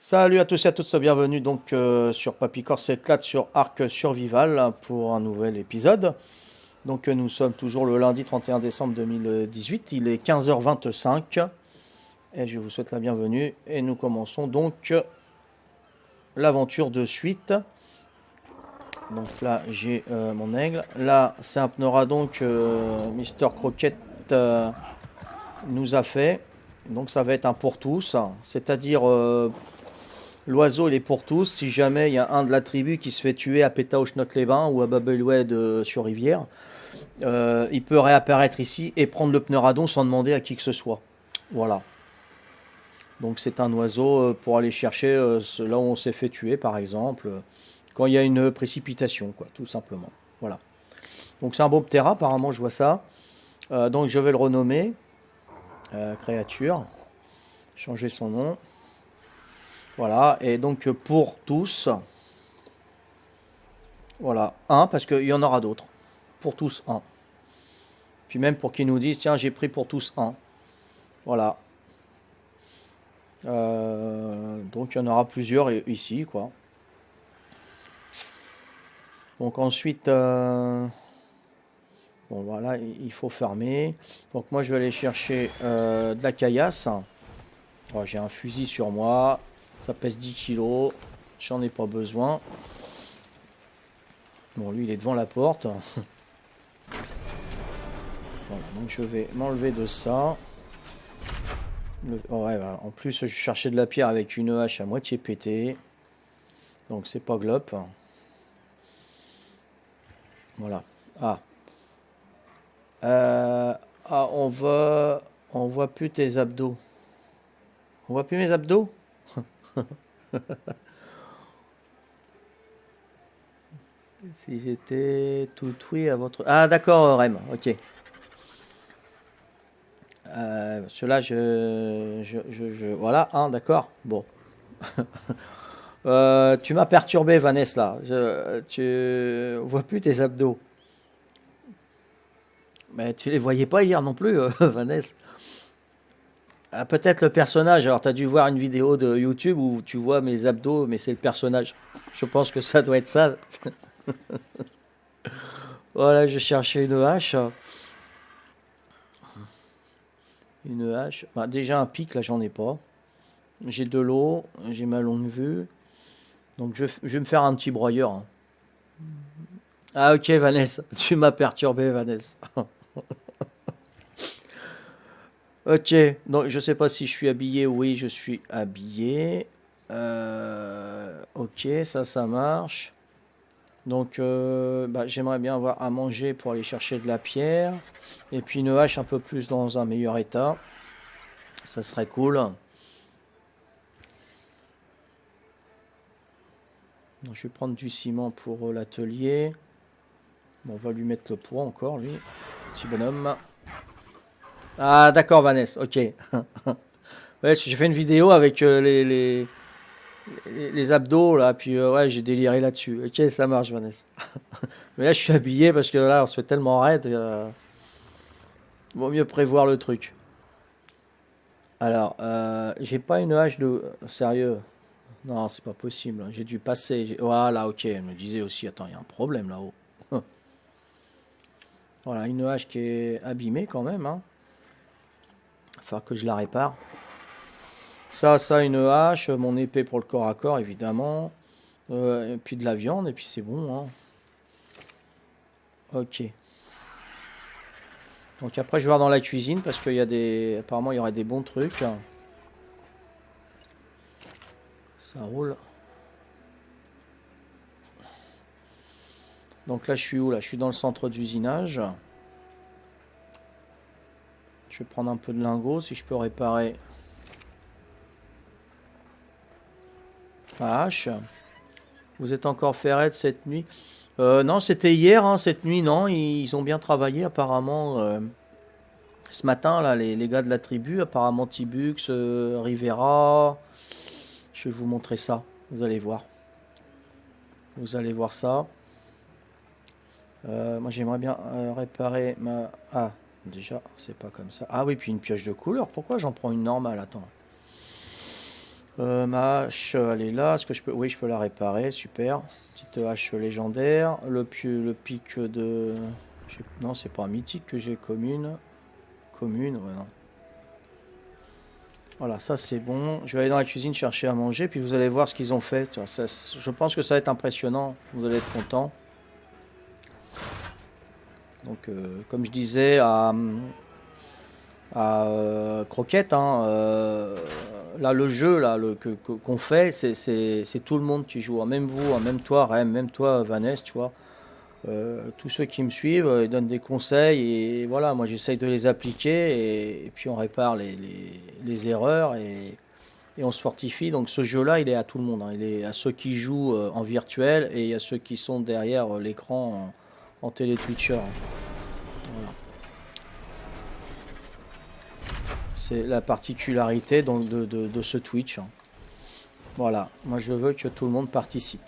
Salut à tous et à toutes, bienvenue donc sur Papy Corse s'éclate sur Arc Survival pour un nouvel épisode. Donc nous sommes toujours le lundi 31 décembre 2018, il est 15h25 et je vous souhaite la bienvenue et nous commençons donc l'aventure de suite. Donc là j'ai mon aigle, là c'est un pneuradon que Mister Croquette nous a fait. Donc ça va être un pour tous, c'est-à-dire l'oiseau, il est pour tous. Si jamais il y a un de la tribu qui se fait tuer à Pétaouchnot-les-Bains ou à Babelwed sur Rivière, il peut réapparaître ici et prendre le pneuradon sans demander à qui que ce soit. Voilà. Donc c'est un oiseau pour aller chercher là où on s'est fait tuer, par exemple, quand il y a une précipitation, quoi, tout simplement. Voilà. Donc c'est un bon ptera, apparemment, je vois ça. Donc je vais le renommer créature, changer son nom. Voilà, et donc pour tous, voilà, un, parce qu'il y en aura d'autres. Pour tous, un. Puis même pour qu'ils nous disent, tiens, j'ai pris pour tous un. Voilà. Donc il y en aura plusieurs ici, quoi. Donc ensuite, bon voilà, il faut fermer. Donc moi je vais aller chercher de la caillasse. Oh, j'ai un fusil sur moi, ça pèse 10 kilos, j'en ai pas besoin. Bon, lui il est devant la porte. Voilà, donc je vais m'enlever de ça. Oh ouais, voilà. En plus, je cherchais de la pierre avec une hache à moitié pétée. Donc c'est pas glop. Voilà. Ah. Ah, on voit plus tes abdos. On voit plus mes abdos? Si j'étais tout oui à votre... Ah d'accord, Rem. Ok. Cela, voilà, hein, d'accord. Bon. Tu m'as perturbé, Vanessa, là. Tu vois plus tes abdos. Mais tu les voyais pas hier non plus, Vanessa. Ah, peut-être le personnage. Alors, tu as dû voir une vidéo de YouTube où tu vois mes abdos, mais c'est le personnage. Je pense que ça doit être ça. Voilà, je cherchais une hache. Une hache. Bah, déjà un pic, là, j'en ai pas. J'ai de l'eau, j'ai ma longue vue. Donc, je vais me faire un petit broyeur, hein. Ah, ok, Vanessa. Tu m'as perturbé, Vanessa. Ok, donc je sais pas si je suis habillé. Oui, je suis habillé. Ok, ça marche. Donc, bah, j'aimerais bien avoir à manger pour aller chercher de la pierre. Et puis une hache un peu plus dans un meilleur état. Ça serait cool. Donc, je vais prendre du ciment pour l'atelier. Bon, on va lui mettre le poids encore, lui. Petit bonhomme. Ah, d'accord, Vanessa. Ok. Ouais, j'ai fait une vidéo avec les abdos, là. Puis, ouais, j'ai déliré là-dessus. Ok, ça marche, Vanessa. Mais là, je suis habillé parce que là, on se fait tellement raide. Vaut mieux prévoir le truc. Alors, j'ai pas une hache de... Sérieux? Non, c'est pas possible. J'ai dû passer. Voilà, ok. Elle me disait aussi, attends, il y a un problème là-haut. Voilà, une hache qui est abîmée quand même, hein. Il va falloir que je la répare. Ça, une hache. Mon épée pour le corps à corps, évidemment. Et puis de la viande, et puis c'est bon, hein. Ok. Donc après, je vais voir dans la cuisine parce qu'il y a des... Apparemment, il y aurait des bons trucs. Ça roule. Donc là, je suis où là? Je suis dans le centre d'usinage. Je vais prendre un peu de lingots si je peux réparer ma hache. Vous êtes encore fait raid cette nuit? Non, c'était hier, hein, cette nuit, non. Ils ont bien travaillé apparemment. Ce matin, là, les gars de la tribu, apparemment Tibux, Rivera. Je vais vous montrer ça. Vous allez voir. Vous allez voir ça. Moi, j'aimerais bien réparer ma... Ah, déjà, c'est pas comme ça. Ah oui, puis une pioche de couleur. Pourquoi j'en prends une normale? Attends. Ma hache, elle est là. Est-ce que je peux... Oui, je peux la réparer. Super. Petite hache légendaire. Le pic de... Non, c'est pas un mythique que j'ai. Commune. Commune, ouais, non. Voilà, ça c'est bon. Je vais aller dans la cuisine chercher à manger. Puis vous allez voir ce qu'ils ont fait. Tu vois, je pense que ça va être impressionnant. Vous allez être content. Donc, comme je disais à Croquette, hein, là le jeu là, qu'on fait, c'est tout le monde qui joue, hein. Même vous, hein, même toi Rem, même toi Vanessa, tu vois. Tous ceux qui me suivent, ils donnent des conseils et voilà, moi j'essaye de les appliquer et puis on répare les erreurs et on se fortifie. Donc ce jeu-là, il est à tout le monde, hein. Il est à ceux qui jouent en virtuel et à ceux qui sont derrière l'écran en télé-twitcher, hein. Voilà. C'est la particularité donc, de ce Twitch, hein. Voilà, moi je veux que tout le monde participe.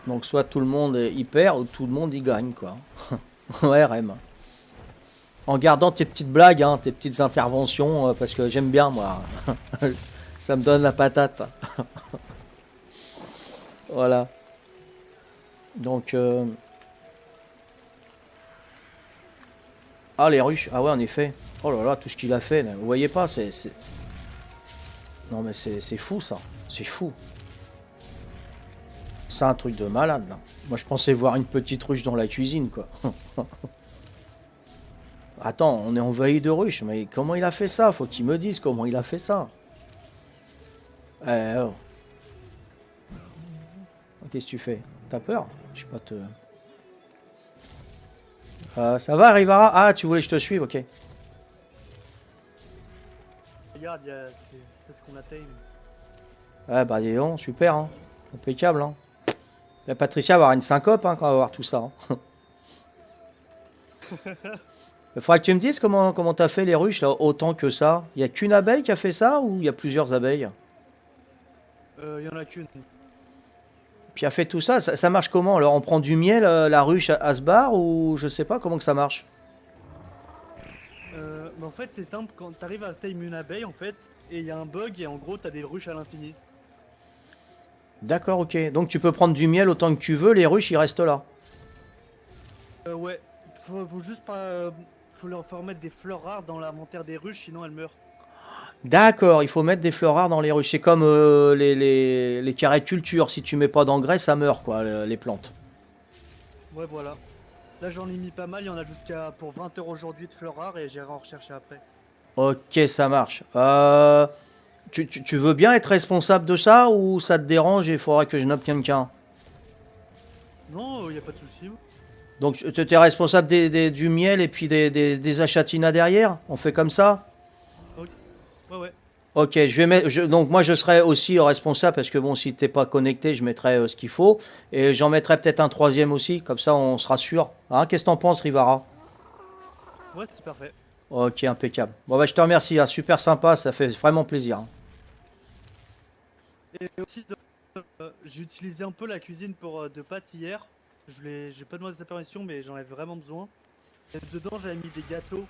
Donc soit tout le monde y perd ou tout le monde y gagne, quoi. Ouais, Rem. En gardant tes petites blagues, hein, tes petites interventions, parce que j'aime bien, moi. Ça me donne la patate. Voilà. Donc... Ah, les ruches. Ah ouais, en effet. Oh là là, tout ce qu'il a fait, là. Vous voyez pas, Non mais c'est fou, ça. C'est fou. C'est un truc de malade, là. Moi, je pensais voir une petite ruche dans la cuisine, quoi. Attends, on est envahi de ruches, mais comment il a fait ça? Faut qu'il me dise comment il a fait ça. Oh. Qu'est-ce que tu fais? T'as peur? Je sais pas te... ça va, Rivara? Ah, tu voulais que je te suive? Ok. Regarde, c'est ce qu'on a tame. Ouais, bah dis donc, super, hein. Impeccable, hein. La Patricia va avoir une syncope, hein, quand elle va voir tout ça, hein. Il faudra que tu me dises comment t'as fait les ruches, là, autant que ça. Il y a qu'une abeille qui a fait ça, ou il y a plusieurs abeilles? Il y en a qu'une. Puis a fait tout ça, ça marche comment? Alors on prend du miel, la ruche à se barre, ou je sais pas comment que ça marche. Mais en fait, c'est simple, quand t'arrives à tame une abeille, en fait, et il y a un bug, et en gros, t'as des ruches à l'infini. D'accord, ok. Donc tu peux prendre du miel autant que tu veux, les ruches, ils restent là. Ouais, faut juste pas... faut leur faire mettre des fleurs rares dans l'inventaire des ruches, sinon elles meurent. D'accord, il faut mettre des fleurs rares dans les ruches. C'est comme les carrés de culture. Si tu mets pas d'engrais, ça meurt, quoi, les plantes. Ouais, voilà. Là, j'en ai mis pas mal, il y en a jusqu'à pour 20 heures aujourd'hui de fleurs rares, et j'irai en rechercher après. Ok, ça marche. Tu veux bien être responsable de ça ou ça te dérange et il faudra que je nomme quelqu'un? Non, y a pas de souci. Donc tu es responsable du miel et puis des achatinats derrière? On fait comme ça? Ok. Ouais, ouais. Ok, je vais mettre, donc moi je serai aussi responsable parce que bon, si t'es pas connecté, je mettrai ce qu'il faut. Et j'en mettrai peut-être un troisième aussi, comme ça on sera sûr. Hein, qu'est-ce que t'en penses, Rivara? Ouais, c'est parfait. Ok, impeccable. Bon bah je te remercie, hein, super sympa, ça fait vraiment plaisir, hein. Et aussi, j'ai utilisé un peu la cuisine pour de pâtes hier. J'ai pas demandé sa permission, mais j'en avais vraiment besoin. Et dedans, j'avais mis des gâteaux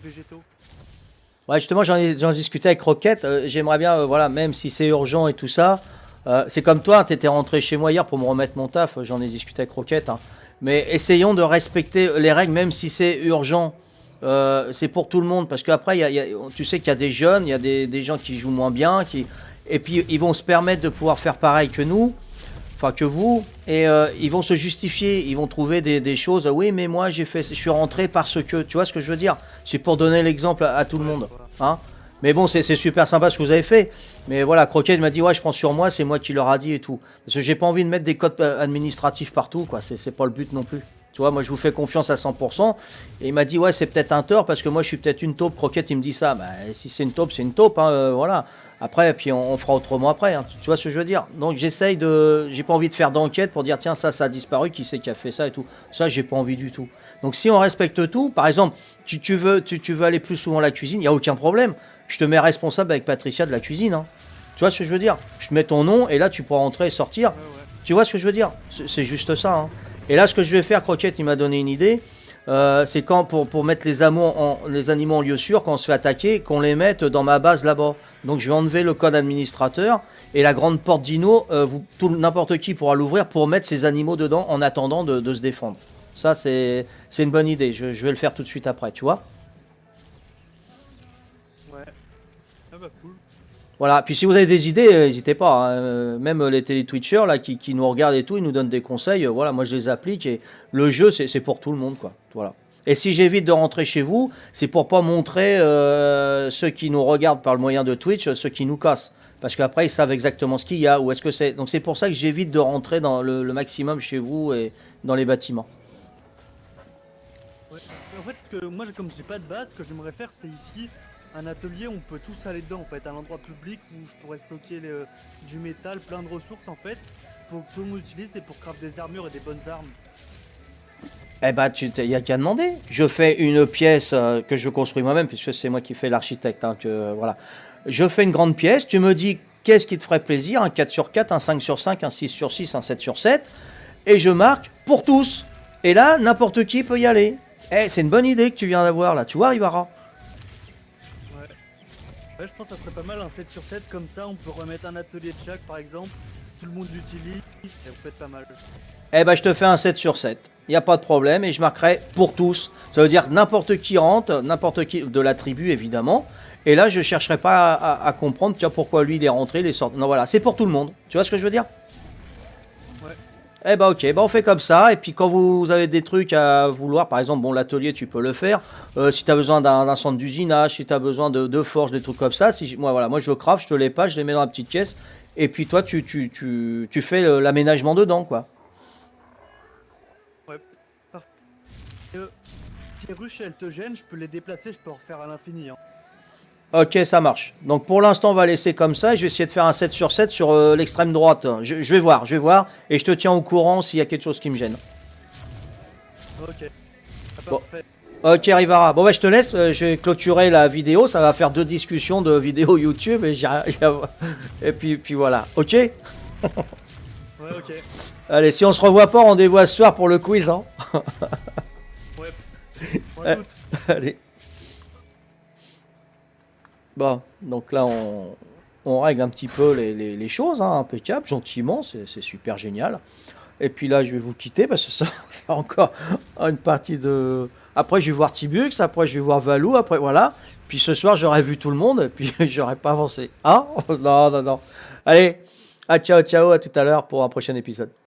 végétaux. Ouais, justement, j'en discutais avec Roquette. J'aimerais bien, voilà, même si c'est urgent et tout ça. C'est comme toi, tu étais rentré chez moi hier pour me remettre mon taf. J'en ai discuté avec Roquette, hein. Mais essayons de respecter les règles, même si c'est urgent. C'est pour tout le monde. Parce qu'après, tu sais qu'il y a des jeunes, il y a des gens qui jouent moins bien. Et puis, ils vont se permettre de pouvoir faire pareil que nous. Enfin, que vous. Et ils vont se justifier. Ils vont trouver des choses. Oui, mais moi, je suis rentré parce que. Tu vois ce que je veux dire? C'est pour donner l'exemple à tout le monde. Hein? Mais bon, c'est super sympa ce que vous avez fait. Mais voilà, Croquette m'a dit, ouais, je prends sur moi, c'est moi qui leur a dit et tout. Parce que j'ai pas envie de mettre des codes administratifs partout, quoi. C'est pas le but non plus. Tu vois, moi je vous fais confiance à 100%. Et il m'a dit, ouais, c'est peut-être un tort parce que moi je suis peut-être une taupe. Croquette, il me dit ça. Bah, si c'est une taupe, hein, voilà. Après, puis on fera autrement après, hein. Tu vois ce que je veux dire? Donc j'essaye de. J'ai pas envie de faire d'enquête pour dire, tiens, ça a disparu, qui c'est qui a fait ça et tout. Ça, j'ai pas envie du tout. Donc si on respecte tout, par exemple, tu veux aller plus souvent à la cuisine, il n'y a aucun problème. Je te mets responsable avec Patricia de la cuisine, hein. Tu vois ce que je veux dire? Je te mets ton nom et là tu pourras entrer et sortir. Ouais, ouais. Tu vois ce que je veux dire? C'est juste ça, hein. Et là ce que je vais faire, Croquette il m'a donné une idée. C'est quand pour mettre les animaux en lieu sûr, quand on se fait attaquer, qu'on les mette dans ma base là-bas. Donc je vais enlever le code administrateur et la grande porte dino, n'importe qui pourra l'ouvrir pour mettre ses animaux dedans en attendant de se défendre. Ça c'est une bonne idée, je vais le faire tout de suite après, tu vois. Ouais. Ah bah cool. Voilà, puis si vous avez des idées, n'hésitez pas, hein. Même les télé-twitchers là, qui nous regardent et tout, ils nous donnent des conseils, voilà, moi je les applique et le jeu c'est pour tout le monde, quoi. Voilà. Et si j'évite de rentrer chez vous, c'est pour pas montrer ceux qui nous regardent par le moyen de Twitch, ceux qui nous cassent. Parce qu'après ils savent exactement ce qu'il y a, où est-ce que c'est. Donc c'est pour ça que j'évite de rentrer dans le maximum chez vous et dans les bâtiments. Ouais. En fait, moi, comme j'ai pas de base, ce que j'aimerais faire, c'est ici un atelier où on peut tous aller dedans. En fait, un endroit public où je pourrais stocker du métal, plein de ressources en fait, pour que tout le monde utilise et pour craft des armures et des bonnes armes. Eh ben, y a qu'à demander. Je fais une pièce que je construis moi-même, puisque c'est moi qui fais l'architecte. Hein, voilà. Je fais une grande pièce. Tu me dis qu'est-ce qui te ferait plaisir, un 4 sur 4, un 5 sur 5, un 6 sur 6, un 7 sur 7. Et je marque pour tous. Et là, n'importe qui peut y aller. Eh, c'est une bonne idée que tu viens d'avoir là. Tu vois, Ivara? Ouais. Ouais, je pense que ça serait pas mal un 7 sur 7, comme ça on peut remettre un atelier de chaque par exemple. Tout le monde l'utilise et vous faites pas mal. Eh ben, je te fais un 7 sur 7. Il n'y a pas de problème. Et je marquerai pour tous. Ça veut dire n'importe qui rentre, n'importe qui de la tribu, évidemment. Et là, je ne chercherai pas à comprendre, tiens, pourquoi lui, il est rentré, il est sorti. Non, voilà, c'est pour tout le monde. Tu vois ce que je veux dire? Ouais. Eh ben, ok, ben, on fait comme ça. Et puis, quand vous avez des trucs à vouloir, par exemple, bon, l'atelier, tu peux le faire. Si tu as besoin d'un centre d'usinage, si tu as besoin de forge, des trucs comme ça. Moi, je craft, je te les passe, je les mets dans la petite caisse. Et puis, toi, tu fais l'aménagement dedans, quoi. Ouais. Parfait. Si les ruches elles te gênent, je peux les déplacer, je peux en refaire à l'infini. Hein. Ok, ça marche. Donc pour l'instant, on va laisser comme ça. Je vais essayer de faire un 7 sur 7 sur l'extrême droite. Je vais voir. Et je te tiens au courant s'il y a quelque chose qui me gêne. Ok. Ah, Bon. parfait. Ok, Rivara. Bon, bah, je te laisse. Je vais clôturer la vidéo. Ça va faire 2 discussions de vidéos YouTube. Et puis voilà. Ok. Ouais, ok. Allez, si on se revoit pas, rendez-vous à ce soir pour le quiz. Hein. Ouais. On va toutes. Allez. Bon, donc là, on règle un petit peu les choses, hein, impeccable, gentiment, c'est super génial. Et puis là, je vais vous quitter parce que ça va faire encore une partie de... Après, je vais voir Tibux, après, je vais voir Valou, après, voilà. Puis ce soir, j'aurais vu tout le monde et puis j'aurais pas avancé. Ah? Non, non, non. Allez, ciao, ciao, à tout à l'heure pour un prochain épisode.